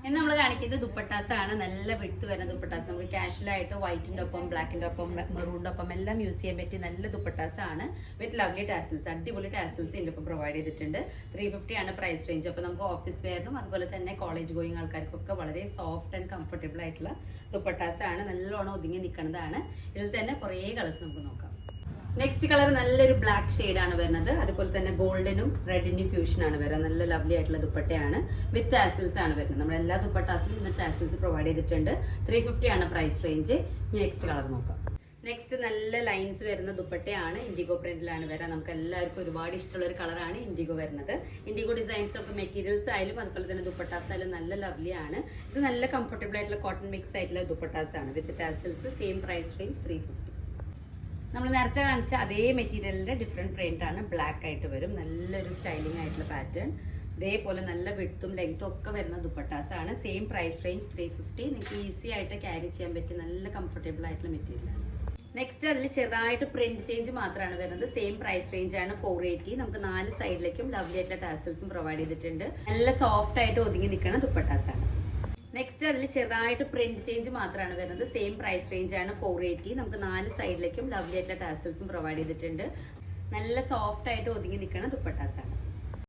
ഇന്ന് നമ്മൾ കാണിക്കുന്നത് ദുപ്പട്ടാസ് ആണ്. നല്ല വിടുത്ത് വരുന്ന ദുപ്പട്ടാസ്. നമുക്ക് കാഷ്വൽ ആയിട്ട് വൈറ്റിന്റെ ഒപ്പം ബ്ലാക്കിന്റെ ഒപ്പം മെറൂണിന്റെ ഒപ്പം എല്ലാം യൂസ് ചെയ്യാൻ പറ്റിയ നല്ല ദുപ്പട്ടാസ് ആണ്. വിത്ത് ലവ്ലി ടാസിൽസ്, അടിപൊളി ടാസിൽസ് ഇതിലിപ്പോൾ പ്രൊവൈഡ് ചെയ്തിട്ടുണ്ട്. 350 ആണ് പ്രൈസ് റേഞ്ച്. അപ്പോൾ നമുക്ക് ഓഫീസ് വെയറിനും അതുപോലെ തന്നെ കോളേജ് ഗോയിങ് ആൾക്കാർക്കൊക്കെ വളരെ സോഫ്റ്റ് ആൻഡ് കംഫർട്ടബിൾ ആയിട്ടുള്ള ദുപ്പട്ടാസ് ആണ്. നല്ലോണം ഒതുങ്ങി നിൽക്കുന്നതാണ്. ഇതിൽ തന്നെ കുറേ കളേഴ്സ് നമുക്ക് നോക്കാം. നെക്സ്റ്റ് കളർ നല്ലൊരു ബ്ലാക്ക് ഷെയ്ഡാണ് വരുന്നത്. അതുപോലെ തന്നെ ഗോൾഡനും റെഡിന്റെയും ഫ്യൂഷൻ ആണ് വരുന്നത്. നല്ല ലവ്ലി ആയിട്ടുള്ള ദുപ്പട്ടയാണ്. വിത്ത് ടാസിൽസ് ആണ് വരുന്നത്. നമ്മൾ എല്ലാ ദുപ്പട്ടാസിലും ഇന്ന് ടാസിൽസ് പ്രൊവൈഡ് ചെയ്തിട്ടുണ്ട്. 350 ആണ് പ്രൈസ് റേഞ്ച്. നെക്സ്റ്റ് കളർ നോക്കാം. നെക്സ്റ്റ് നല്ല ലൈൻസ് വരുന്ന ദുപ്പട്ടയാണ്. ഇൻഡിഗോ പ്രിന്റിലാണ് വരാം. നമുക്ക് എല്ലാവർക്കും ഒരുപാട് ഇഷ്ടമുള്ള ഒരു കളറാണ് ഇൻഡിഗോ വരുന്നത്. ഇൻഡിഗോ ഡിസൈൻസ് ഓഫ് മെറ്റീരിയൽസ് ആയാലും അതുപോലെ തന്നെ ദുപ്പട്ടാസ് ആയാലും നല്ല ലവ്ലി ആണ്. ഇത് നല്ല കംഫർട്ടബിൾ ആയിട്ടുള്ള കോട്ടൺ മിക്സ് ആയിട്ടുള്ള ദുപ്പട്ടാസ് ആണ്. With tassels. Same price range 350. നമ്മൾ നേരത്തെ കാണിച്ച അതേ മെറ്റീരിയലിന്റെ ഡിഫറെന്റ് പ്രിന്റ് ആണ്. ബ്ലാക്ക് ആയിട്ട് വരും. നല്ലൊരു സ്റ്റൈലിംഗ് ആയിട്ടുള്ള പാറ്റേൺ. ഇതേപോലെ നല്ല വിഡ്ത്തും ലെങ്ത്തും ഒക്കെ വരുന്ന ദുപ്പട്ടാസ് ആണ്. Same price range 350. നിങ്ങൾക്ക് ഈസി ആയിട്ട് ക്യാരി ചെയ്യാൻ പറ്റിയ നല്ല കംഫർട്ടബിൾ ആയിട്ടുള്ള മെറ്റീരിയൽ ആണ്. നെക്സ്റ്റ് അതിൽ ചെറുതായിട്ട് പ്രിന്റ് ചേഞ്ച് മാത്രമാണ് വരുന്നത്. സെയിം പ്രൈസ് റേഞ്ച് ആണ് 480. നമുക്ക് 4 സൈഡിലേക്കും ലവ്ലി ആയിട്ടുള്ള ടാസൽസും പ്രൊവൈഡ് ചെയ്തിട്ടുണ്ട്. നല്ല സോഫ്റ്റ് ആയിട്ട് ഒതുങ്ങി നിൽക്കുന്ന ദുപ്പട്ടാസ് ആണ്. നെക്സ്റ്റ് അതിൽ ചെറുതായിട്ട് പ്രിന്റ് ചേഞ്ച് മാത്രമാണ് വരുന്നത്. സെയിം പ്രൈസ് റേഞ്ച് ആണ് 480. നമുക്ക് 4 സൈഡിലേക്കും ലവ്ലി ആയിട്ടുള്ള ടാസൽസും പ്രൊവൈഡ് ചെയ്തിട്ടുണ്ട്. നല്ല സോഫ്റ്റ് ആയിട്ട് ഒതുങ്ങി നിൽക്കുന്ന ദുപ്പട്ടാസ് ആണ്.